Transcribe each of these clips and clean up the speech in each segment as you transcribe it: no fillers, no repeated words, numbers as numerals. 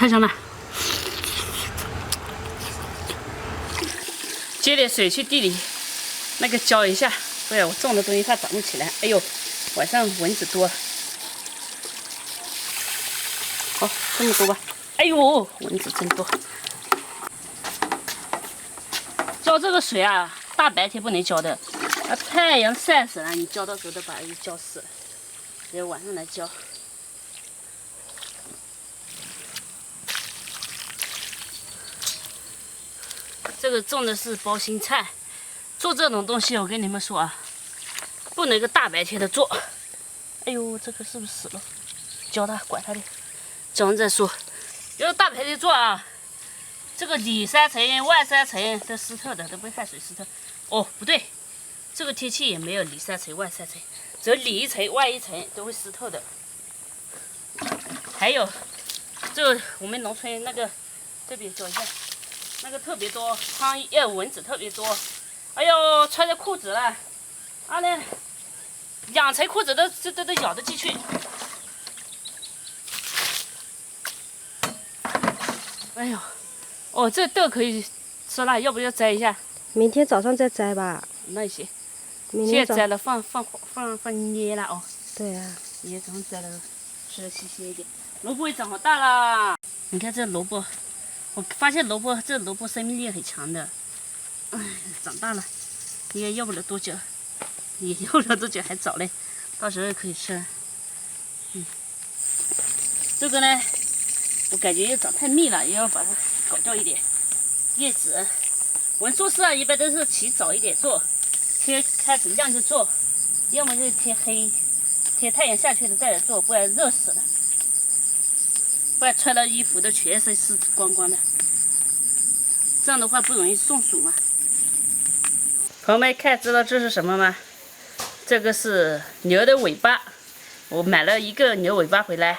太香了。接点水去地里那个浇一下，不然我种的东西它长不起来。哎呦，晚上蚊子多。好，这么多吧。哎呦，蚊子真多。浇这个水啊，大白天不能浇的，太阳晒死了，你浇到时候都把它给浇死了。只有晚上来浇。这个种的是包心菜，做这种东西我跟你们说啊，不能够大白天的做。哎呦，这个是不是死了？浇它，管它的，浇完再说。要是大白天做啊，这个里3层外3层都湿透的，都被汗水湿透。哦，不对，这个天气也没有里3层外3层，只有里1层外1层都会湿透的。还有，这个我们农村那个这边浇一下。那个特别多，蚊子特别多，哎呦，穿着裤子了，啊那2层裤子都咬得进去。哎呦，哦，这豆可以吃了，要不要摘一下？明天早上再摘吧。那也行，明天现在摘了放捏了哦。对呀、啊，捏成摘了，吃的新鲜一点。萝卜也长好大了，你看这萝卜。我发现这萝卜生命力很强的，哎，长大了，也要不了多久，还早嘞，到时候可以吃了。这个呢，我感觉又长太密了，也要把它搞掉一点。叶子，我们做事啊，一般都是起早一点做，天开始亮就做，要么就是天黑，天太阳下去了再来做，不然热死了。不然穿的衣服都全是湿光光的，这样的话不容易中暑嘛。朋友们看知道这是什么吗？这个是牛的尾巴，我买了一个牛尾巴回来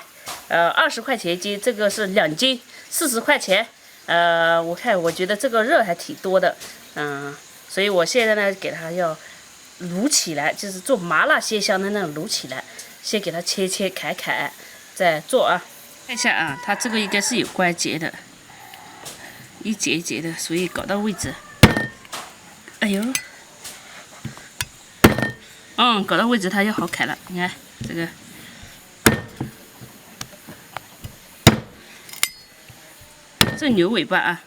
，20块钱一斤，这个是2斤，40块钱。我觉得这个肉还挺多的，所以我现在呢给它要卤起来，就是做麻辣鲜香的那种卤起来，先给它切砍，再做啊。看一下啊，它这个应该是有关节的，一节一节的，所以搞到位置。哎呦，搞到位置它就好砍了。你看这个，这牛尾巴啊，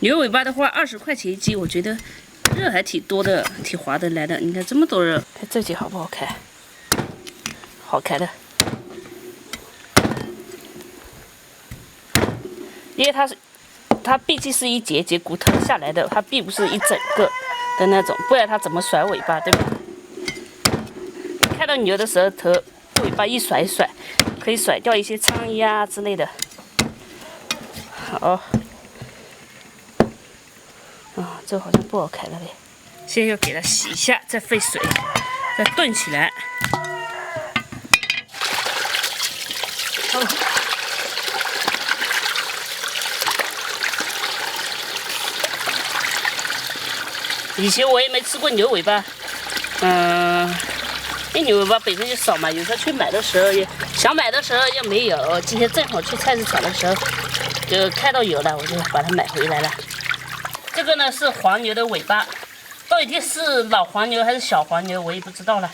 牛尾巴的话20块钱一斤，我觉得。肉还挺多的，挺滑的来的。你看这么多肉，看这节好不好看？好看的，因为它毕竟是一节节骨头下来的，它并不是一整个的那种，不然它怎么甩尾巴，对吧？看到牛的时候，尾巴一甩一甩，可以甩掉一些苍蝇啊之类的。好。这好像不好看了嘞，先要给它洗一下，再沸水，再炖起来。以前我也没吃过牛尾巴，因为牛尾巴本身就少嘛，有时候去买的时候也想买的时候又没有。今天正好去菜市场的时候，就看到有了，我就把它买回来了。这个呢是黄牛的尾巴，到底是老黄牛还是小黄牛，我也不知道了。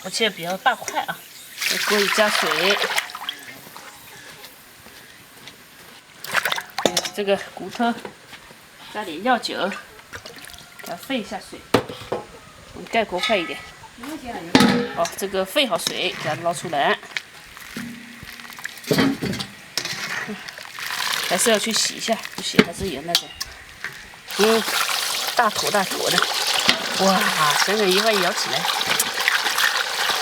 我切的比较大块啊，在锅里加水，这个骨头加点料酒，给它沸一下水，我们盖锅快一点。好，这个沸好水，给它捞出来。还是要去洗一下，不洗还是有那种，大坨的。哇，整整一块舀起来。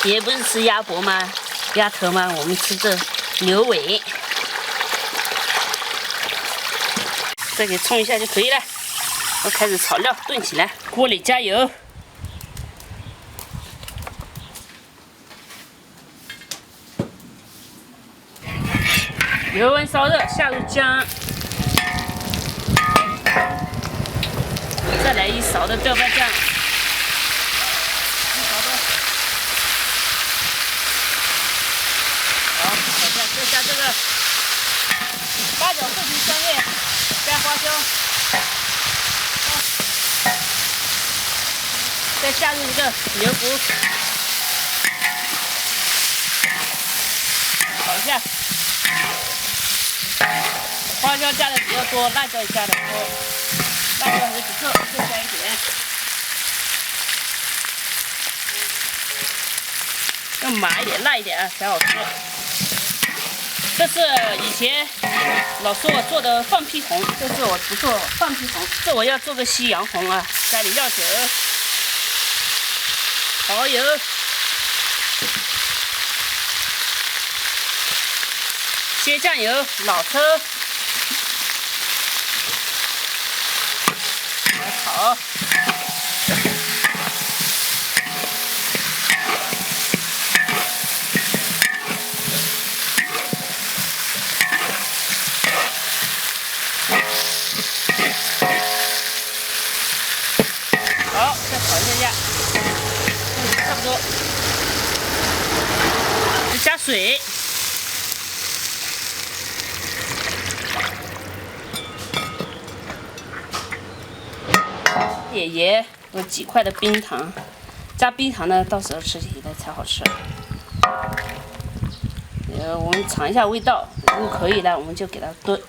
也不是吃鸭脖吗？鸭头吗？我们吃这牛尾，再给冲一下就可以了。我开始炒料炖起来，锅里加油。油温烧热，下入姜，再来1勺的豆瓣酱，1勺八角、桂皮、香叶，加花椒，再加入一个牛骨，炒一下。花椒加的比较多，辣椒也加的多，辣椒还是不够，再加一点。要麻一点、辣一点啊，才好吃。这是以前老说我做的放屁红，这次我不做放屁红，这我要做个西洋红啊，加点料酒、蚝油、些酱油、老抽，来炒。好，再炒一下，差不多，再加水，点盐，有几块的冰糖，加冰糖呢，到时候吃起来才好吃。我们尝一下味道，如果可以呢，我们就给它炖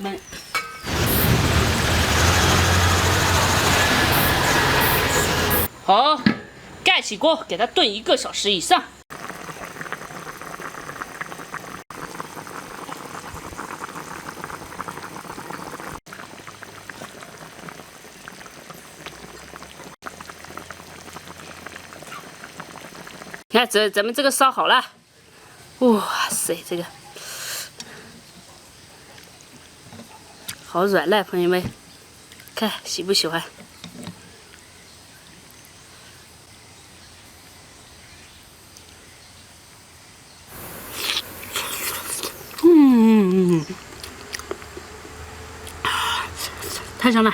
焖。好，盖起锅，给它炖1个小时以上。看，咱们这个烧好了，哇塞，这个好软烂，朋友们，看喜不喜欢？太香了。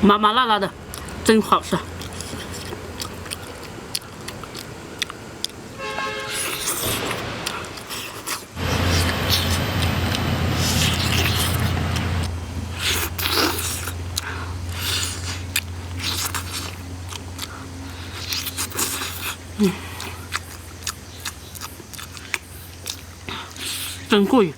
麻麻辣辣的，真好吃。真过瘾。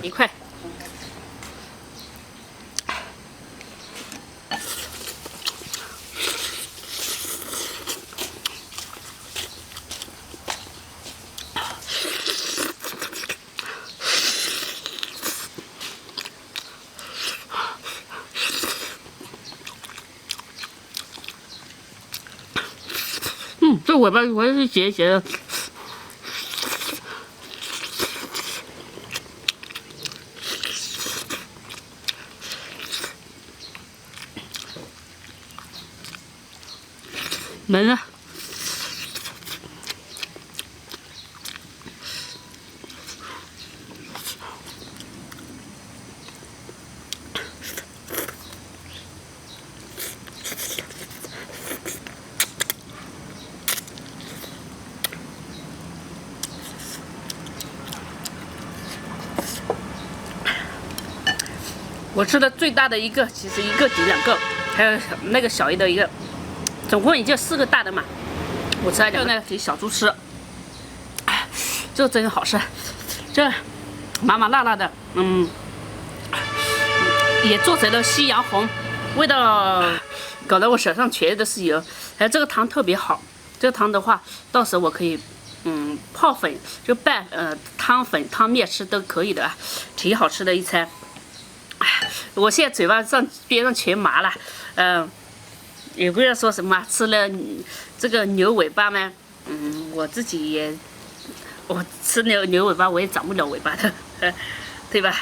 一块。这尾巴我也是斜斜的。没了。我吃的最大的一个，其实一个抵2个，还有那个小一的一个，总共也就4个大的嘛。我吃了2个呢，给小猪吃。这真好吃，这麻麻辣辣的，也做成了西洋红，味道搞得我手上全都是油。还有这个汤特别好，这个汤的话，到时候我可以泡粉就拌汤粉汤面吃都可以的，挺好吃的一餐。我现在嘴巴边上全麻了，有个人说什么吃了这个牛尾巴吗？我自己也，我吃牛尾巴我也长不了尾巴的，对吧？